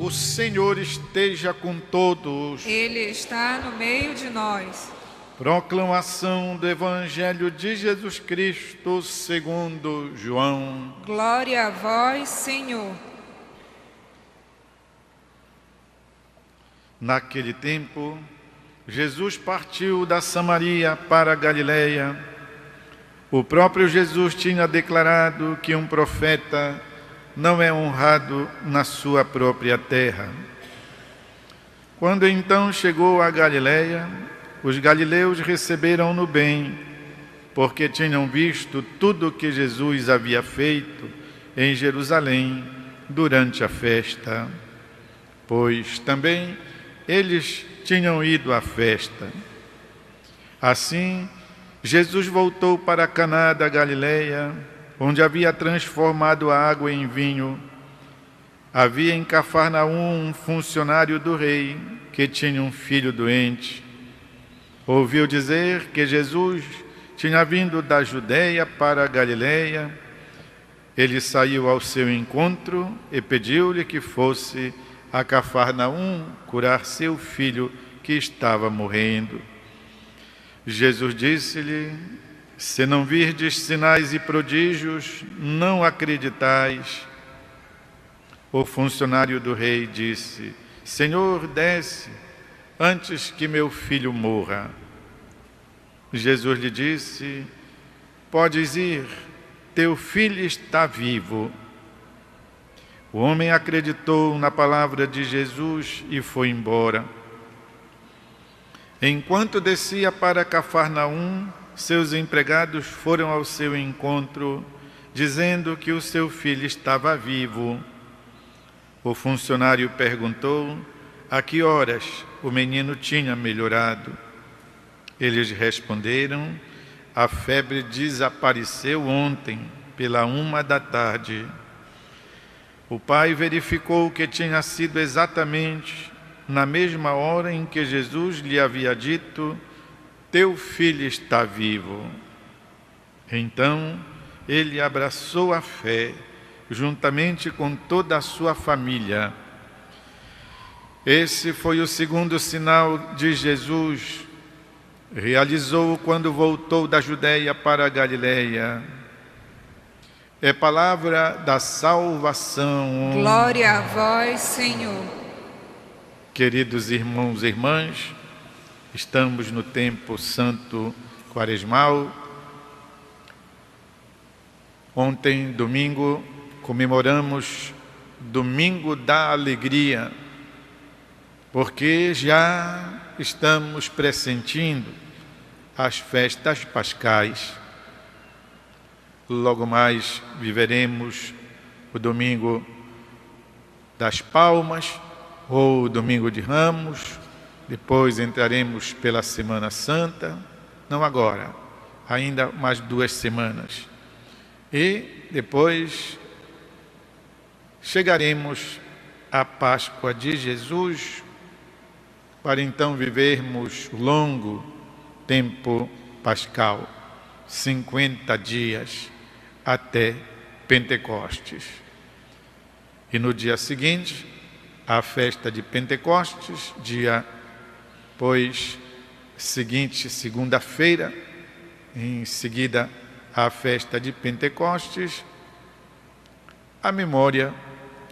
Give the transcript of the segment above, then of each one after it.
O Senhor esteja com todos. Ele está no meio de nós. Proclamação do Evangelho de Jesus Cristo segundo João. Glória a vós, Senhor. Naquele tempo, Jesus partiu da Samaria para a Galileia. O próprio Jesus tinha declarado que um profeta não é honrado na sua própria terra. Quando então chegou a Galileia, os galileus receberam-no bem, porque tinham visto tudo o que Jesus havia feito em Jerusalém durante a festa, pois também eles tinham ido à festa. Assim, Jesus voltou para Caná da Galileia, onde havia transformado a água em vinho. Havia em Cafarnaum um funcionário do rei que tinha um filho doente. Ouviu dizer que Jesus tinha vindo da Judeia para a Galileia. Ele saiu ao seu encontro e pediu-lhe que fosse a Cafarnaum curar seu filho que estava morrendo. Jesus disse-lhe: se não virdes sinais e prodígios, não acreditais. O funcionário do rei disse: Senhor, desce, antes que meu filho morra. Jesus lhe disse: podes ir, teu filho está vivo. O homem acreditou na palavra de Jesus e foi embora. Enquanto descia para Cafarnaum, seus empregados foram ao seu encontro, dizendo que o seu filho estava vivo. O funcionário perguntou a que horas o menino tinha melhorado. Eles responderam: a febre desapareceu ontem, pela 13h. O pai verificou que tinha sido exatamente na mesma hora em que Jesus lhe havia dito: teu filho está vivo. Então ele abraçou a fé, juntamente com toda a sua família. Esse foi o segundo sinal de Jesus. Realizou quando voltou da Judeia para a Galileia. É palavra da salvação. Glória a vós, Senhor. Queridos irmãos e irmãs, estamos no tempo santo quaresmal. Ontem, domingo, comemoramos Domingo da Alegria, porque já estamos pressentindo as festas pascais. Logo mais viveremos o Domingo das Palmas, ou Domingo de Ramos, depois entraremos pela Semana Santa, não agora, ainda mais 2 semanas. E depois chegaremos à Páscoa de Jesus, para então vivermos o longo tempo pascal, 50 dias até Pentecostes. E no dia seguinte, a festa de Pentecostes, dia, pois, seguinte, segunda-feira, em seguida a festa de Pentecostes, a memória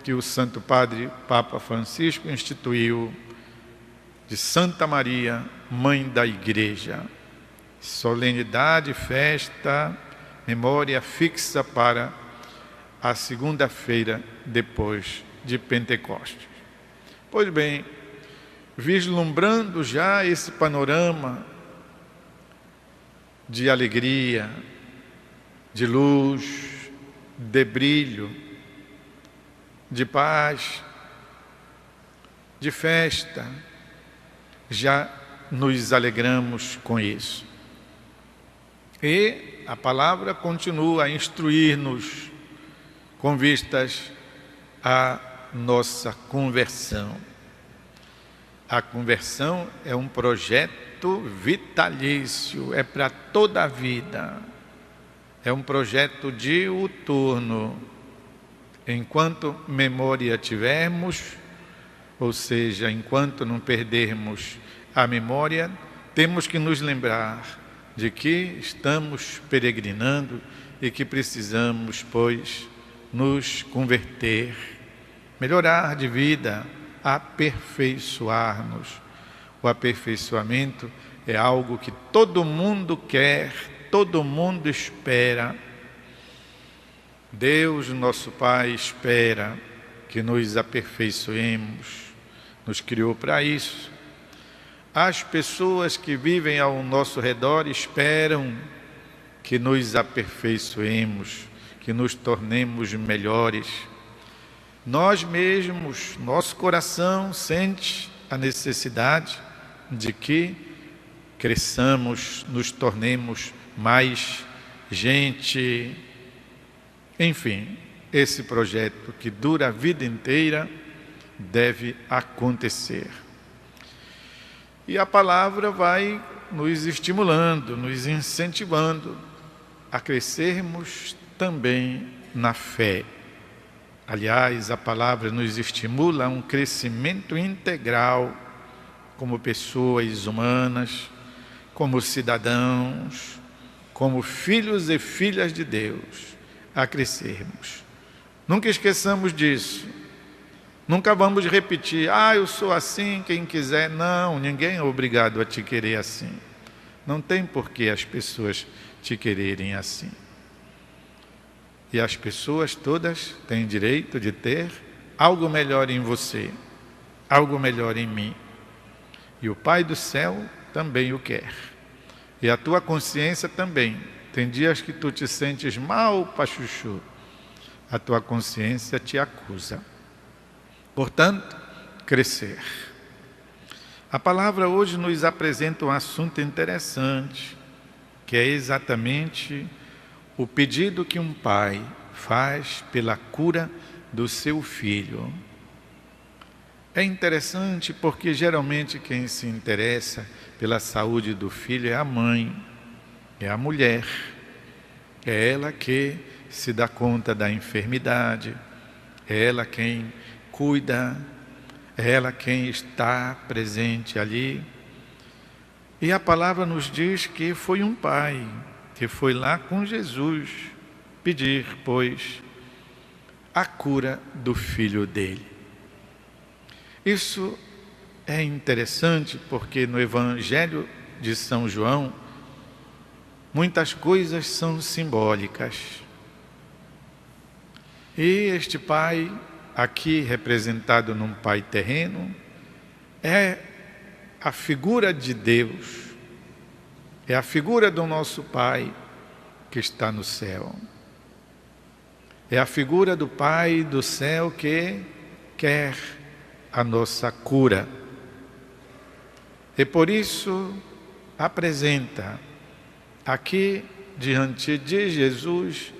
que o Santo Padre Papa Francisco instituiu de Santa Maria, Mãe da Igreja. Solenidade, festa, memória fixa para a segunda-feira depois de Pentecostes. Pois bem, vislumbrando já esse panorama de alegria, de luz, de brilho, de paz, de festa, já nos alegramos com isso. E a palavra continua a instruir-nos com vistas à nossa conversão. A conversão é um projeto vitalício, é para toda a vida. É um projeto diuturno. Enquanto memória tivermos, Ou seja, enquanto não perdermos a memória, temos que nos lembrar de que estamos peregrinando e que precisamos, pois, nos converter, melhorar de vida, aperfeiçoar-nos. O aperfeiçoamento é algo que todo mundo quer, todo mundo espera. Deus, nosso Pai, espera que nos aperfeiçoemos, nos criou para isso. As pessoas que vivem ao nosso redor esperam que nos aperfeiçoemos, que nos tornemos melhores. Nós mesmos, nosso coração sente a necessidade de que cresçamos, nos tornemos mais gente. Enfim, esse projeto que dura a vida inteira deve acontecer. E a palavra vai nos estimulando, nos incentivando a crescermos também na fé. Aliás, a palavra nos estimula a um crescimento integral como pessoas humanas, como cidadãos, como filhos e filhas de Deus, a crescermos. Nunca esqueçamos disso. Nunca vamos repetir, eu sou assim, quem quiser. Não, ninguém é obrigado a te querer assim. Não tem por que as pessoas te quererem assim. E as pessoas todas têm direito de ter algo melhor em você, algo melhor em mim. E o Pai do céu também o quer. E a tua consciência também. Tem dias que tu te sentes mal, pachuchu. A tua consciência te acusa. Portanto, crescer. A palavra hoje nos apresenta um assunto interessante, que é exatamente o pedido que um pai faz pela cura do seu filho. É interessante porque geralmente quem se interessa pela saúde do filho é a mãe, é a mulher. É ela que se dá conta da enfermidade, é ela quem cuida, é ela quem está presente ali. E a palavra nos diz que foi um pai que foi lá com Jesus pedir, pois, a cura do filho dele. Isso é interessante porque no Evangelho de São João, muitas coisas são simbólicas. E este pai, aqui representado num pai terreno, é a figura de Deus, é a figura do nosso Pai que está no céu. É a figura do Pai do céu que quer a nossa cura. E por isso apresenta aqui diante de Jesus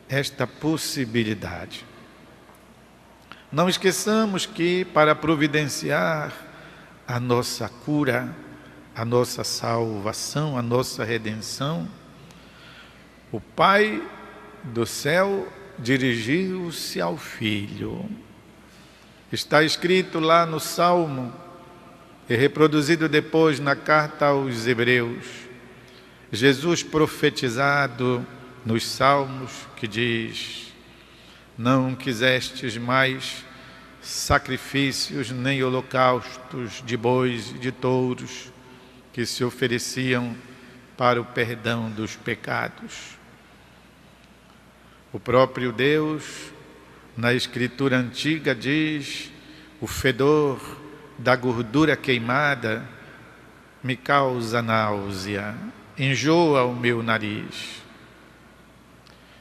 esta possibilidade. Não esqueçamos que para providenciar a nossa cura, a nossa salvação, a nossa redenção, o Pai do céu dirigiu-se ao Filho. Está escrito lá no Salmo e reproduzido depois na carta aos Hebreus. Jesus profetizado nos Salmos que diz: não quisestes mais sacrifícios nem holocaustos de bois e de touros que se ofereciam para o perdão dos pecados. O próprio Deus, na Escritura antiga, diz: o fedor da gordura queimada me causa náusea, enjoa o meu nariz.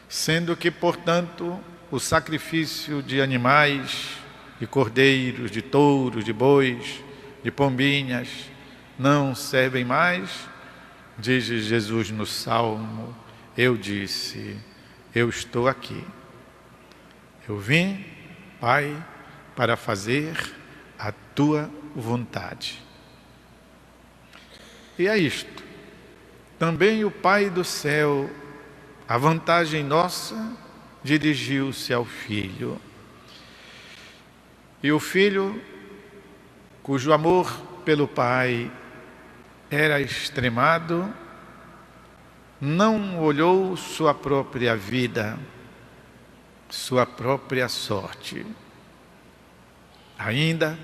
Sendo que, portanto, o sacrifício de animais, de cordeiros, de touros, de bois, de pombinhas, não servem mais, diz Jesus no Salmo: eu disse, eu estou aqui. Eu vim, Pai, para fazer a tua vontade. E é isto. Também o Pai do céu, a vantagem nossa, dirigiu-se ao Filho. E o Filho cujo amor pelo Pai era extremado, não olhou sua própria vida, sua própria sorte. Ainda,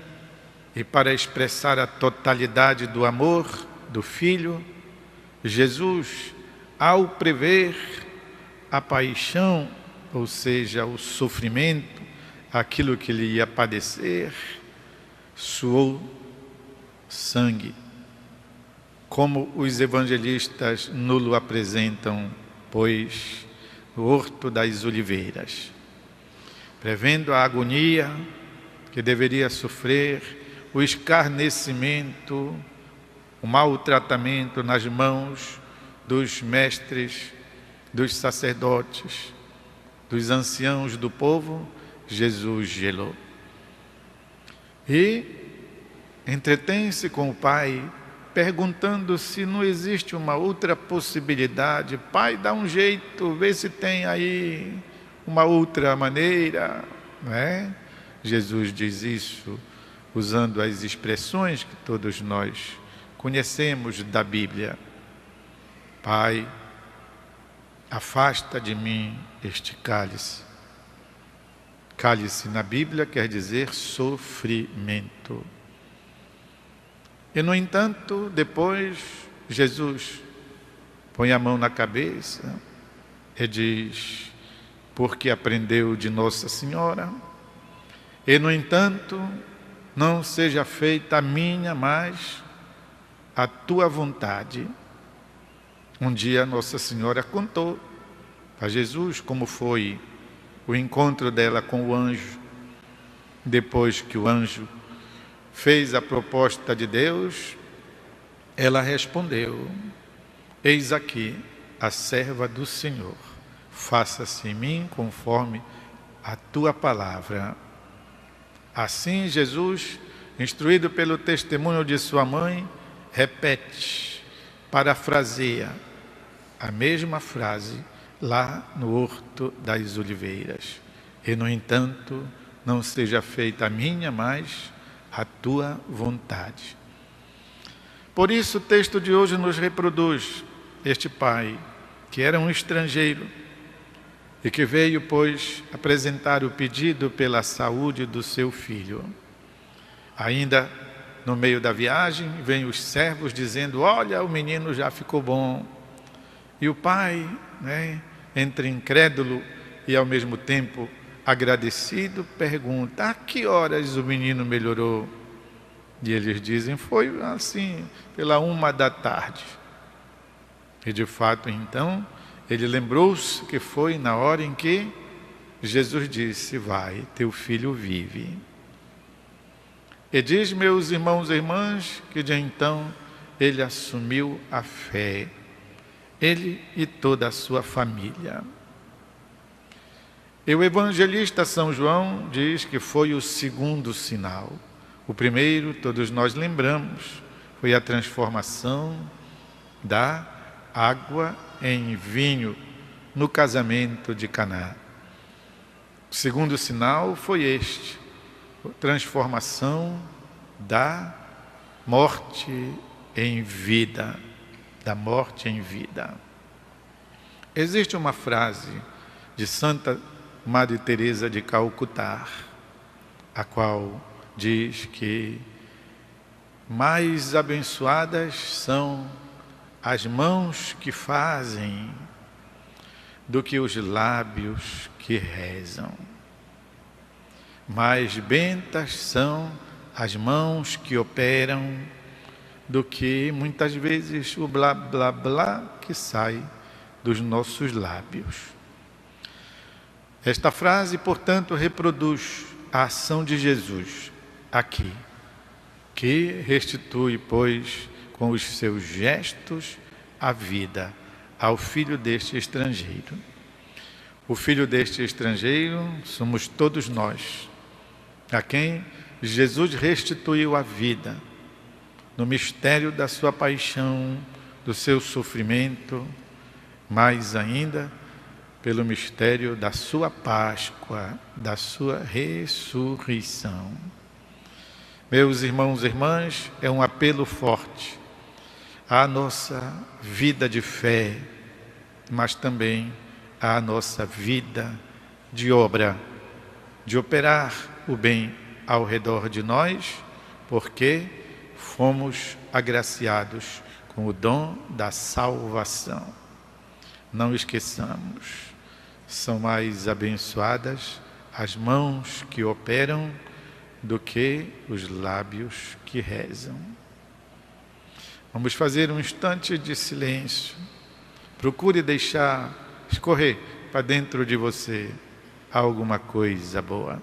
e para expressar a totalidade do amor do Filho, Jesus, ao prever a paixão, ou seja, o sofrimento, aquilo que lhe ia padecer, suou sangue, como os evangelistas nulo apresentam, pois, no Horto das Oliveiras, prevendo a agonia que deveria sofrer, o escarnecimento, o maltratamento nas mãos dos mestres, dos sacerdotes, dos anciãos do povo, Jesus gelou. E entretém-se com o Pai, perguntando se não existe uma outra possibilidade. Pai, dá um jeito, vê se tem aí uma outra maneira, não é? Jesus diz isso usando as expressões que todos nós conhecemos da Bíblia. Pai, afasta de mim este cálice. Cálice na Bíblia quer dizer sofrimento. E no entanto, depois Jesus põe a mão na cabeça e diz, porque aprendeu de Nossa Senhora, e no entanto, não seja feita a minha, mas a tua vontade. Um dia Nossa Senhora contou a Jesus como foi o encontro dela com o anjo, depois que o anjo fez a proposta de Deus, ela respondeu, eis aqui a serva do Senhor, faça-se em mim conforme a tua palavra. Assim Jesus, instruído pelo testemunho de sua mãe, repete, parafraseia a mesma frase lá no Horto das Oliveiras. E no entanto, não seja feita a minha, mas a tua vontade. Por isso o texto de hoje nos reproduz este pai, que era um estrangeiro, e que veio, pois, apresentar o pedido pela saúde do seu filho. Ainda no meio da viagem, vêm os servos dizendo, olha, o menino já ficou bom. E o pai, entre incrédulo e ao mesmo tempo agradecido, pergunta, a que horas o menino melhorou? E eles dizem, foi assim, pela 1h. E de fato, então, ele lembrou-se que foi na hora em que Jesus disse, vai, teu filho vive. E diz, meus irmãos e irmãs, que de então ele assumiu a fé, ele e toda a sua família. E o evangelista São João diz que foi o segundo sinal. O primeiro, todos nós lembramos, foi a transformação da água em vinho no casamento de Caná. O segundo sinal foi este, a transformação da morte em vida, da morte em vida. Existe uma frase de Santa Madre Teresa de Calcutá, a qual diz que mais abençoadas são as mãos que fazem do que os lábios que rezam. Mais bentas são as mãos que operam do que muitas vezes o blá blá blá que sai dos nossos lábios. Esta frase, portanto, reproduz a ação de Jesus aqui, que restitui, pois, com os seus gestos a vida ao filho deste estrangeiro. O filho deste estrangeiro somos todos nós, a quem Jesus restituiu a vida no mistério da sua paixão, do seu sofrimento, mais ainda pelo mistério da sua Páscoa, da sua ressurreição. Meus irmãos e irmãs, é um apelo forte à nossa vida de fé, mas também à nossa vida de obra, de operar o bem ao redor de nós, porque fomos agraciados com o dom da salvação. Não esqueçamos, são mais abençoadas as mãos que operam do que os lábios que rezam. Vamos fazer um instante de silêncio. Procure deixar escorrer para dentro de você alguma coisa boa.